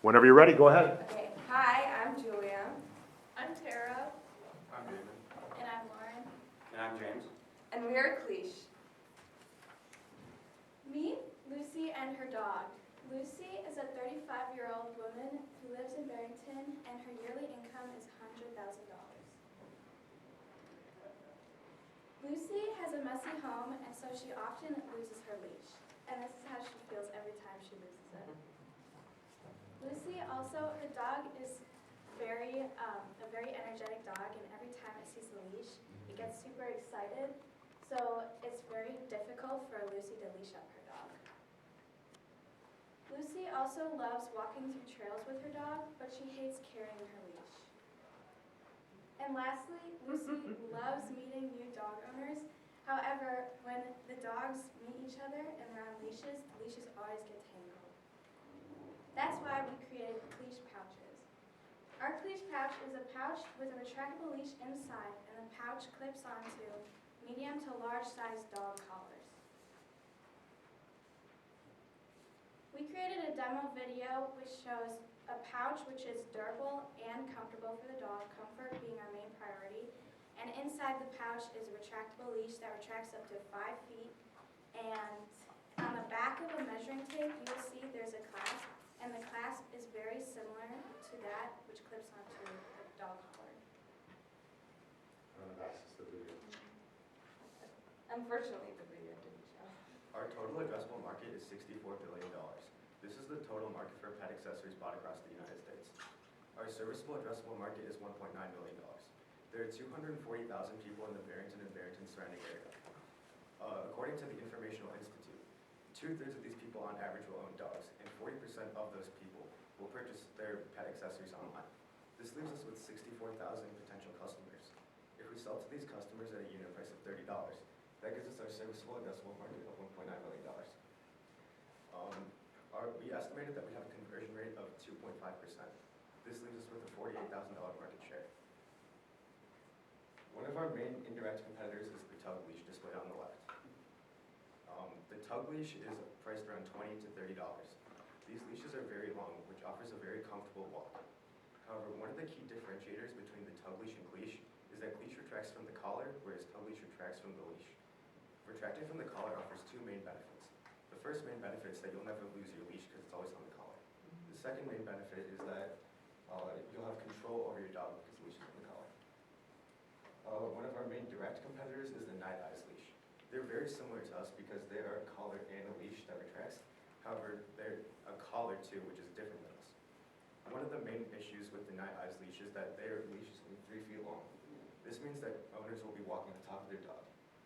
Whenever you're ready, go ahead. Okay, hi, I'm Julia. I'm Tara. I'm David. And I'm Lauren. And I'm James. And we are Cleash. Meet Lucy and her dog. Lucy is a 35-year-old woman who lives in Barrington, and her yearly income is $100,000. Lucy has a messy home, and so she often loses her leash. And this is how she feels every time she loses it. Lucy also, her dog is a very energetic dog, and every time it sees the leash, it gets super excited. So it's very difficult for Lucy to leash up her dog. Lucy also loves walking through trails with her dog, but she hates carrying her leash. And lastly, Lucy loves meeting new dog owners. However, when the dogs meet each other and they're on leashes, the leashes always get tangled. That's why we created Cleash pouches. Our Cleash pouch is a pouch with a retractable leash inside, and the pouch clips onto medium to large-sized dog collars. We created a demo video which shows a pouch which is durable and comfortable for the dog, comfort being our main priority. And inside the pouch is a retractable leash that retracts up to 5 feet. And on the back of a measuring tape, you will see there's a clasp, and the clasp is very similar to that which clips onto the dog collar. That's the video. Unfortunately, the video didn't show. Our total addressable market is $64 billion. This is the total market for pet accessories bought across the United States. Our serviceable addressable market is $1.9 million. There are 240,000 people in the Barrington and Barrington surrounding area. According to the Informational Institute, 2/3 of these people on average will own dogs, and 40% of those people will purchase their pet accessories online. This leaves us with 64,000 potential customers. If we sell to these customers at a unit price of $30, that gives us our serviceable addressable market of $1.9 million. We estimated that we have a conversion rate of 2.5%. This leaves us with a $48,000 market share. One of our main indirect competitors is the tug leash displayed on the left. The tug leash is priced around $20 to $30. These leashes are very long, which offers a very comfortable walk. However, one of the key differentiators between the tug leash and Cleash is that Cleash retracts from the collar, whereas tug leash retracts from the leash. Retracting from the collar offers 2 main benefits. The first main benefit is that you'll never lose your leash because it's always on the collar. The second main benefit is that you'll have control over your dog because the leash is on the collar. One of our main direct competitors is the Night Eyes leash. They're very similar to us because they are a collar and a leash that retracts. However, they're a collar too, which is different than us. One of the main issues with the Night Eyes leash is that their leash is only 3 feet long. This means that owners will be walking on top of their dog.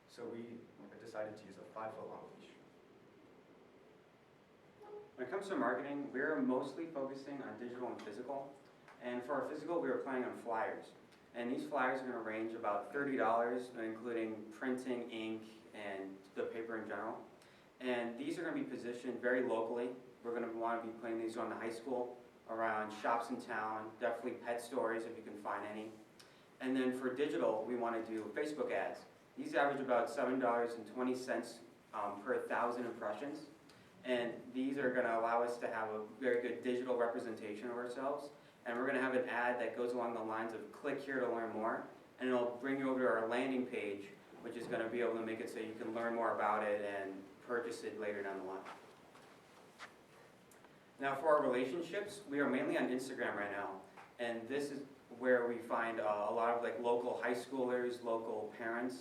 So we decided to use a 5-foot-long leash. When it comes to marketing, we're mostly focusing on digital and physical. And for our physical, we were planning on flyers. And these flyers are going to range about $30, including printing, ink, and the paper in general. And these are going to be positioned very locally. We're going to want to be putting these around the high school, around shops in town, definitely pet stores if you can find any. And then for digital, we want to do Facebook ads. These average about $7.20 per 1,000 impressions. And these are going to allow us to have a very good digital representation of ourselves. And we're going to have an ad that goes along the lines of click here to learn more. And it'll bring you over to our landing page, which is going to be able to make it so you can learn more about it and purchase it later down the line. Now for our relationships, we are mainly on Instagram right now. And this is where we find a lot of local high schoolers, local parents.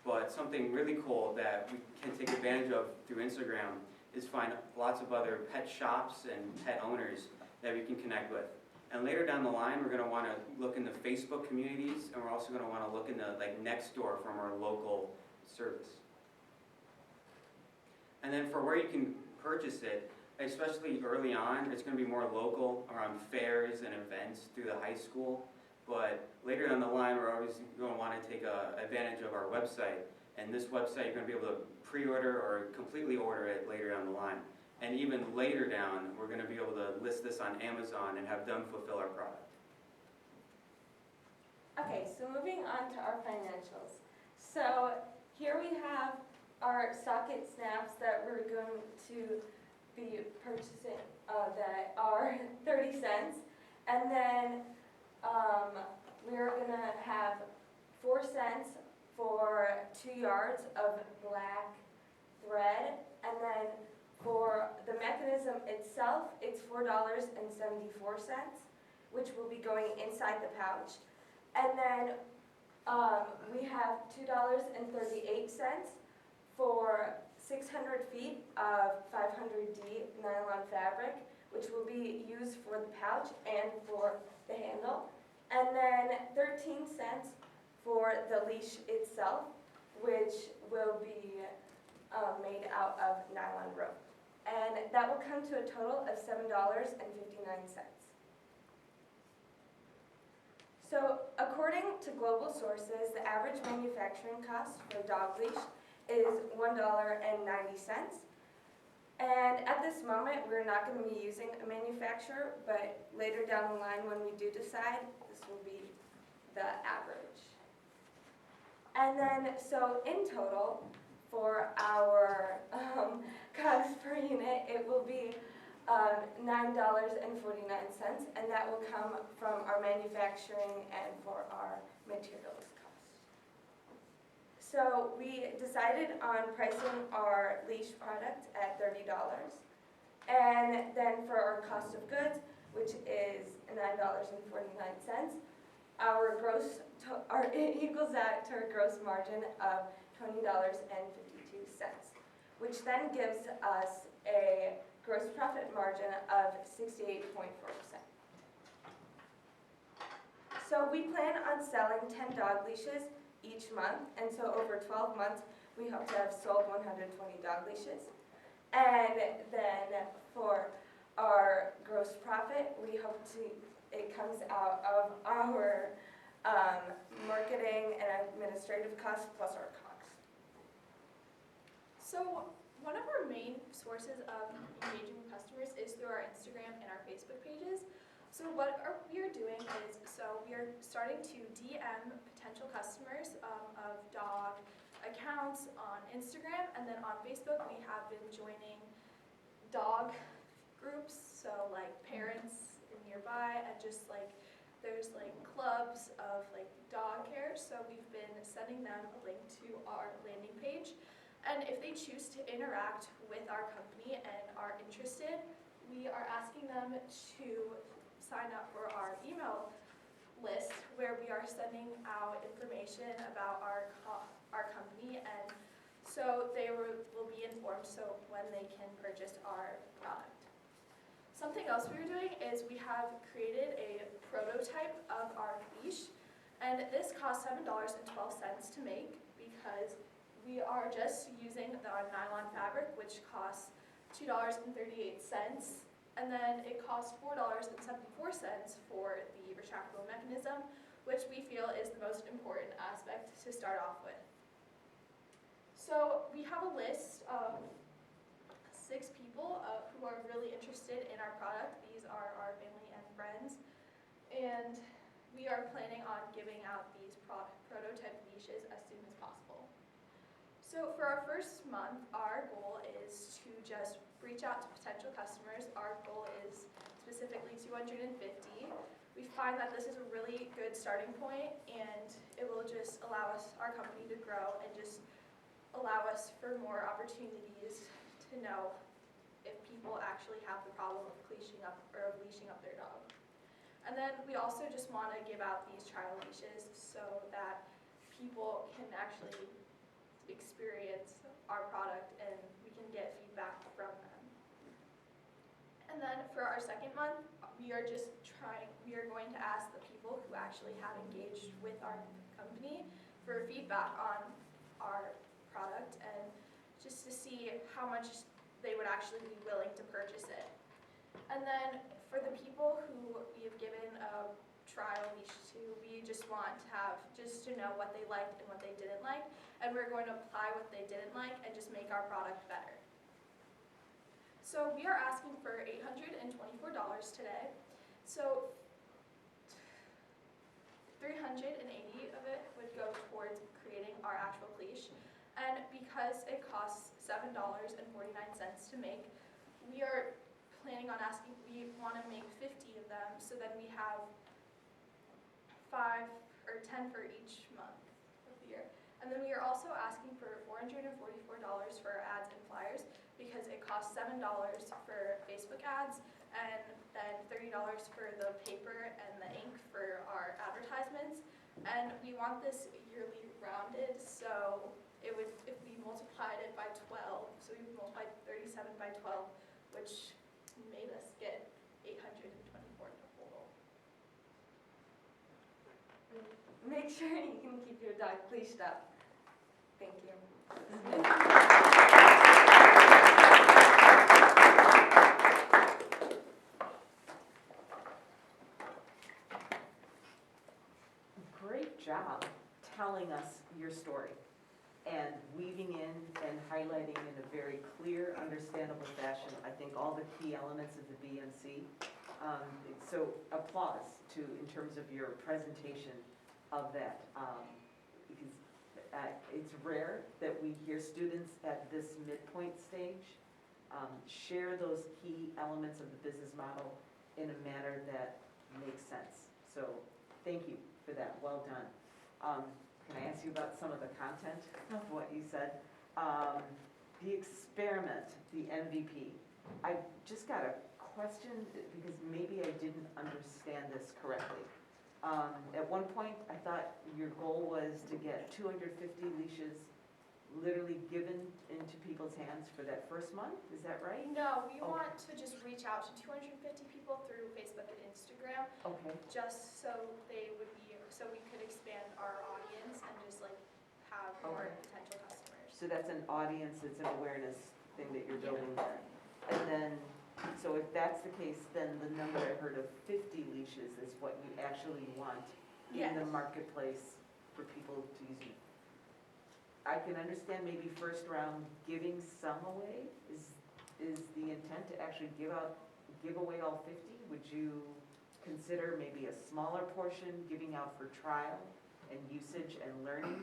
But something really cool that we can take advantage of through Instagram is find lots of other pet shops and pet owners that we can connect with. And later down the line, we're going to want to look in the Facebook communities, and we're also going to want to look in the next door from our local service. And then for where you can purchase it, especially early on, it's going to be more local around fairs and events through the high school. But later down the line, we're always going to want to take advantage of our website. And this website, you're going to be able to pre-order or completely order it later down the line. And even later down, we're going to be able to list this on Amazon and have them fulfill our product. Okay, so moving on to our financials. So here we have our socket snaps that we're going to be purchasing that are 30 cents. And then we're gonna have 4 cents for 2 yards of black thread. And then for the mechanism itself, it's $4.74, which will be going inside the pouch. And then we have $2.38 for 600 feet of 500D nylon fabric, which will be used for the pouch and for the handle. And then 13 cents for the leash itself, which will be made out of nylon rope. And that will come to a total of $7.59. So according to global sources, the average manufacturing cost for a dog leash is $1.90. And at this moment, we're not going to be using a manufacturer, but later down the line when we do decide, this will be the average. And then, so in total, for our cost per unit, it will be $9.49, and that will come from our manufacturing and for our materials cost. So we decided on pricing our leash product at $30, and then for our cost of goods, which is $9.49, it equals out to a gross margin of $20.52, which then gives us a gross profit margin of 68.4%. So we plan on selling 10 dog leashes each month, and so over 12 months, we hope to have sold 120 dog leashes. And then for our gross profit, we hope it comes out of our marketing and administrative costs plus our costs. So one of our main sources of engaging with customers is through our Instagram and our Facebook pages. So what we are doing is, we are starting to DM potential customers of dog accounts on Instagram, and then on Facebook we have been joining dog groups, so like parents nearby, and just like there's like clubs of like dog care. So we've been sending them a link to our landing page. And if they choose to interact with our company and are interested, we are asking them to sign up for our email list, where we are sending out information about our company, and so they will be informed so when they can purchase our product. Something else we are doing is we have created a prototype of our leash, and this costs $7.12 to make because we are just using the nylon fabric, which costs $2.38, and then it costs $4.74 for the retractable mechanism, which we feel is the most important aspect to start off with. So we have a list of 6 people who are really interested in our product. These are our family and friends, and we are planning on giving out these prototype leashes as soon as possible. So for our first month, our goal is to just reach out to potential customers. Our goal is specifically 250. We find that this is a really good starting point, and it will just allow our company to grow and just allow us for more opportunities to know if people actually have the problem of leashing up their dog. And then we also just want to give out these trial leashes so that people can actually experience our product and we can get feedback from them. And then for our second month, we are going to ask the people who actually have engaged with our company for feedback on our product and just to see how much they would actually be willing to purchase it. And then for the people who we have given a trial leash to, we just want to have just to know what they liked and what they didn't like, and we're going to apply what they didn't like and just make our product better. So we are asking for $824 today. So $380 of it would go towards creating our actual leash, and because it costs $7.49 to make, we are planning on asking, we want to make 50 of them, so then we have 5 or 10 for each month of the year. And then we are also asking for $444 for ads and flyers, because it costs $7 for Facebook ads, and then $30 for the paper and the ink for our advertisements. And we want this yearly rounded, so it would, if we multiplied it by 12, so we multiplied 37 by 12, which made us get 824 total. Make sure you can keep your dog leashed up. Thank you. Great job telling us your story and weaving in and highlighting in a very clear, understandable fashion, I think, all the key elements of the BMC. So applause in terms of your presentation of that. Because it's rare that we hear students at this midpoint stage share those key elements of the business model in a manner that makes sense. So thank you for that, well done. Can I ask you about some of the content of what you said? The experiment, the MVP. I just got a question because maybe I didn't understand this correctly. At one point, I thought your goal was to get 250 leashes literally given into people's hands for that first month, is that right? No, we Okay. want to just reach out to 250 people through Facebook and Instagram, Okay, just so they would be, so we could expand our audience and just like have more Okay. potential customers. so that's an audience, it's an awareness thing that you're building there. And then, so if that's the case, then the number I heard of 50 leashes is what you actually want in the Yes. marketplace for people to use. I can understand maybe first round giving some away. Is the intent to actually give away all 50? Would you consider maybe a smaller portion giving out for trial and usage and learning,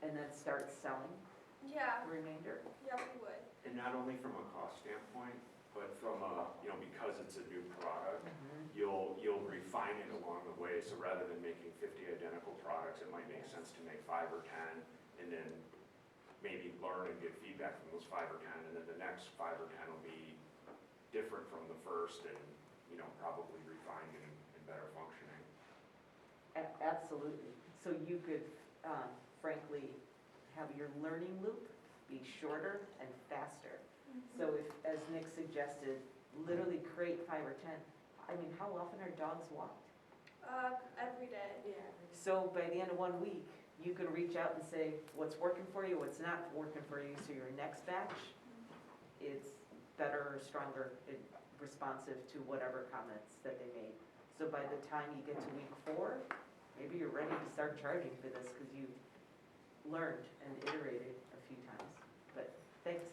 and then start selling Yeah, the remainder? yeah, we would. And not only from a cost standpoint, but from a, because it's a new product, you'll refine it along the way. So rather than making 50 identical products, it might make sense to make 5 or 10, and then maybe learn and get feedback from those 5 or 10, and then the next 5 or 10 will be different from the first, and probably refined and better functioning. Absolutely. So you could frankly have your learning loop be shorter and faster. So if, as Nick suggested, literally create 5 or 10. I mean, how often are dogs walked? Every day. Yeah. So by the end of 1 week, you can reach out and say what's working for you, what's not working for you. So your next batch, it's better or stronger, responsive to whatever comments that they made. So by the time you get to week 4, maybe you're ready to start charging for this because you learned and iterated a few times. But thanks.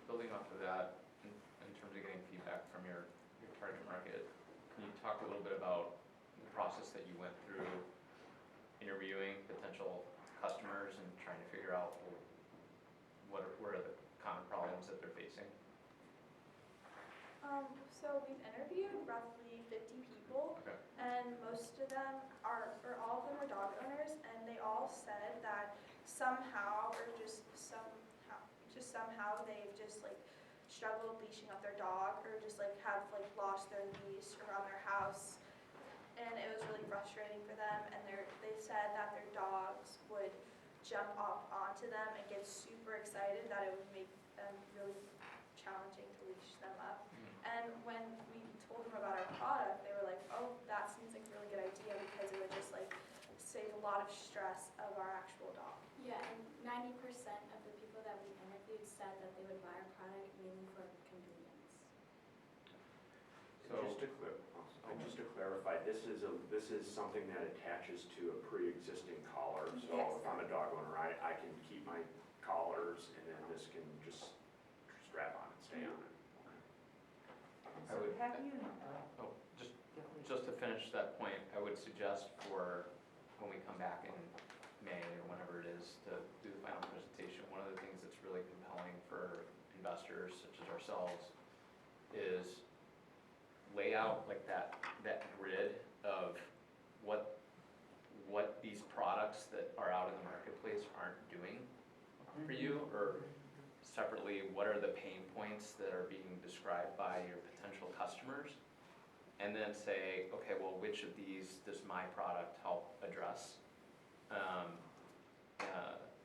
Building off of that, in terms of getting feedback from your target market, can you talk a little bit about the process that you went through interviewing potential customers and trying to figure out what are the common problems that they're facing? So we've interviewed roughly 50 people, Okay. and most of them are, or all of them are dog owners, and they all said that somehow, or just somehow they've just like struggled leashing up their dog, or just like have like lost their leash around their house, and it was really frustrating for them. And they said that their dogs would jump up onto them and get super excited that it would make them really challenging to leash them up. And when we told them about our product, they were like, oh, that seems like a really good idea, because it would just like save a lot of stress of our actual dog. Yeah, and 90% of the people that we interviewed said that they would buy our product mainly for convenience. So- Just to clarify, this is something that attaches to a pre-existing collar. So Yes. if I'm a dog owner, I can keep my collars, and then this can just strap on and stay on it. I would- Have you? Oh, just to finish that point, I would suggest for when we come back in May or whenever it is to do the final presentation, one of the things that's really compelling for investors such as ourselves is lay out like that grid of what these products that are out in the marketplace aren't doing for you, or separately, what are the pain points that are being described by your potential customers? And then say, okay, well, which of these does my product help address?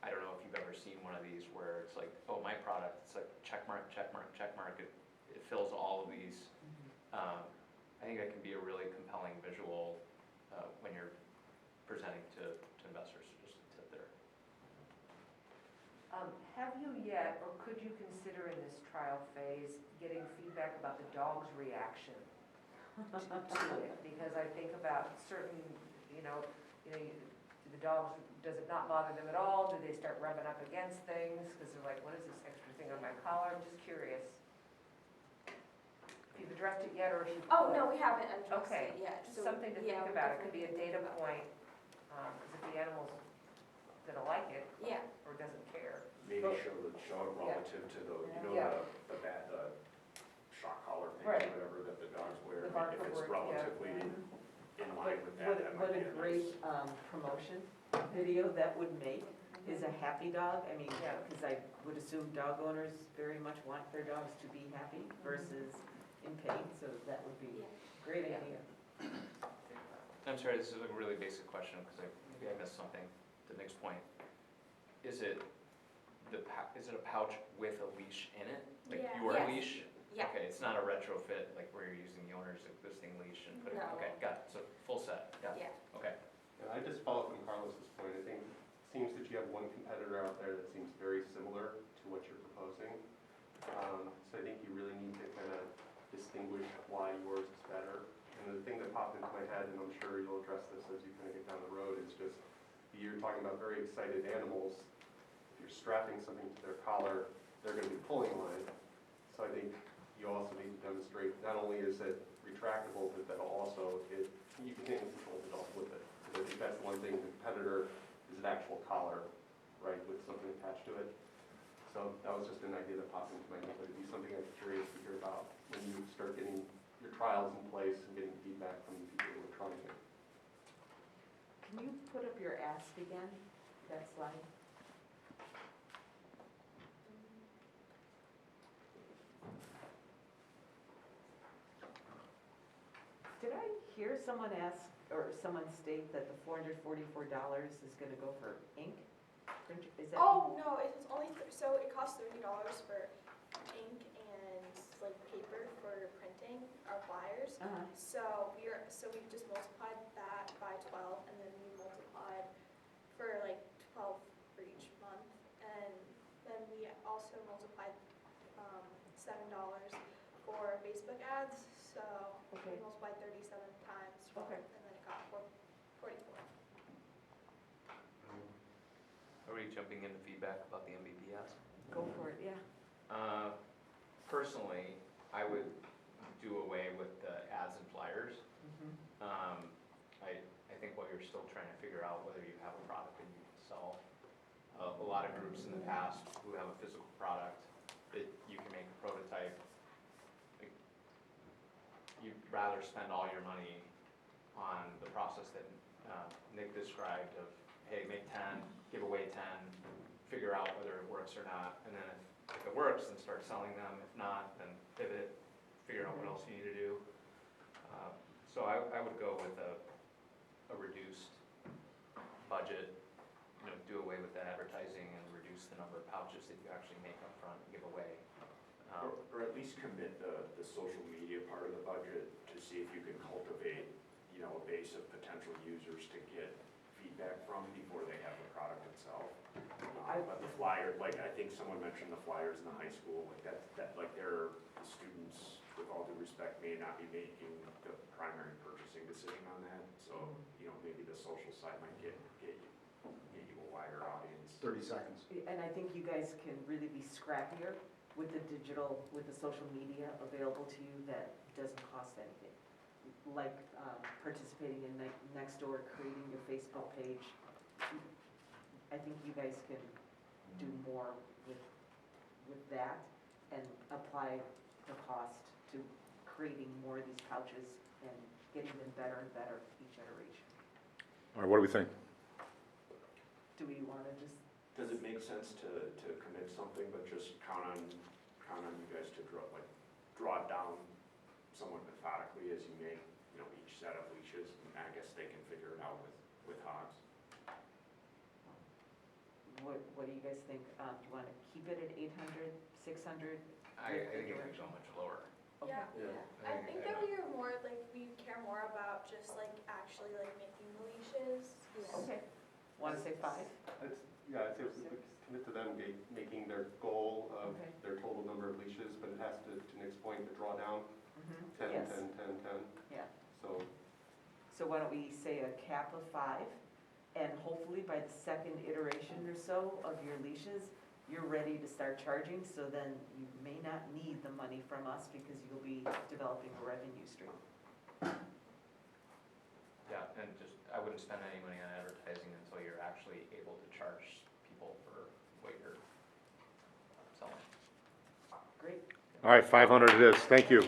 I don't know if you've ever seen one of these where it's like, oh, my product, it's like check mark, check mark, check mark. It fills all of these. I think that can be a really compelling visual when you're presenting to investors. Just a tip there. Have you yet, or could you consider in this trial phase, getting feedback about the dog's reaction to it? Because I think about certain, do the dogs, does it not bother them at all? Do they start rubbing up against things? Because they're like, what is this extra thing on my collar? I'm just curious. If you've addressed it yet, or if you've. Oh, no, we haven't addressed Okay, it yet. just So, something to yeah, think we about. It could be a definitely data think about point, because if the animal's gonna like it, that. Yeah, or doesn't care. Maybe show it relative to the, Yeah. the shock collar thing, or Right. whatever that the dogs wear. The barker If it's board, yeah. relatively in line with that, that What might a be a great nice. promotion video that would make is a happy dog. I mean, Yeah. because I would assume dog owners very much want their dogs to be happy versus in pain, so that would be yeah. a great Yeah. idea. I'm sorry, this is a really basic question because maybe I missed something. To Nick's point, is it a pouch with a leash in it? Like Yeah. your Yes. leash? Yeah. Okay, it's not a retrofit like where you're using the owner's existing leash and putting, No. okay, got it. So full set, yeah, Yeah. okay. And I just follow up on Carlos's point. I think it seems that you have one competitor out there that seems very similar to what you're proposing. So I think you really need to kind of distinguish why yours is better. And the thing that popped into my head, and I'm sure you'll address this as you kind of get down the road, is just you're talking about very excited animals. If you're strapping something to their collar, they're going to be pulling on it. So I think you also need to demonstrate not only is it retractable, but that also you can control the dog with it. So I think that's one thing. The competitor is an actual collar, right, with something attached to it. So that was just an idea that popped into my head, but it'd be something I'm curious to hear about when you start getting your trials in place and getting feedback from the people who are trying it. Can you put up your ask again, that slide? Did I hear someone ask, or someone state that the $444 is gonna go for ink? Is that? Oh, no, it was only, so it costs $30 for ink and like paper for printing our flyers. Uh-huh. So we just multiplied that by 12, and then we multiplied for like 12 for each month. And then we also multiplied $7 for Facebook ads. So Okay. we multiplied 37 times 12, Okay. and then it got 44. Are we jumping into feedback about the MVP ads? Go for it, yeah. Personally, I would do away with the ads and flyers. I think what you're still trying to figure out whether you have a product that you can sell. A lot of groups in the past who have a physical product that you can make a prototype. Like, you'd rather spend all your money on the process that Nick described of, hey, make 10, give away 10, figure out whether it works or not, and then if it works, then start selling them. If not, then pivot, figure out what else you need to do. So I would go with a reduced budget, do away with the advertising and reduce the number of pouches that you actually make up front and give away. Or at least commit the social media part of the budget to see if you can cultivate, a base of potential users to get feedback from before they have the product itself. But the flyer, like I think someone mentioned the flyers in the high school, like that like the students, with all due respect, may not be making the primary purchasing decision on that. So, maybe the social side might get you a wider audience. 30 seconds. And I think you guys can really be scrappier with the digital, with the social media available to you that doesn't cost anything. Like participating in Nextdoor, creating your Facebook page. I think you guys can do more with that and apply the cost to creating more of these pouches and getting them better and better each iteration. All right, what do we think? Do we want to just, Does it make sense to commit something, but just count on you guys to draw it down somewhat methodically as you make, each set of leashes? And I guess they can figure it out with hogs. what do you guys think? Do you want to keep it at 800, 600? I think it could go much lower. Okay. Yeah, I think that we care more about just actually making the leashes. Okay. Want to say 5? Yeah, I'd say we could commit to them making their goal of Okay. their total number of leashes, but it has to Nick's point, to draw down 10, Yes. 10, 10, 10. Yeah. So, Why don't we say a cap of 5? And hopefully by the second iteration or so of your leashes, you're ready to start charging, so then you may not need the money from us because you'll be developing a revenue stream. Yeah, and just, I wouldn't spend any money on advertising until you're actually able to charge people for what you're selling. Great. All right, 500 it is. Thank you.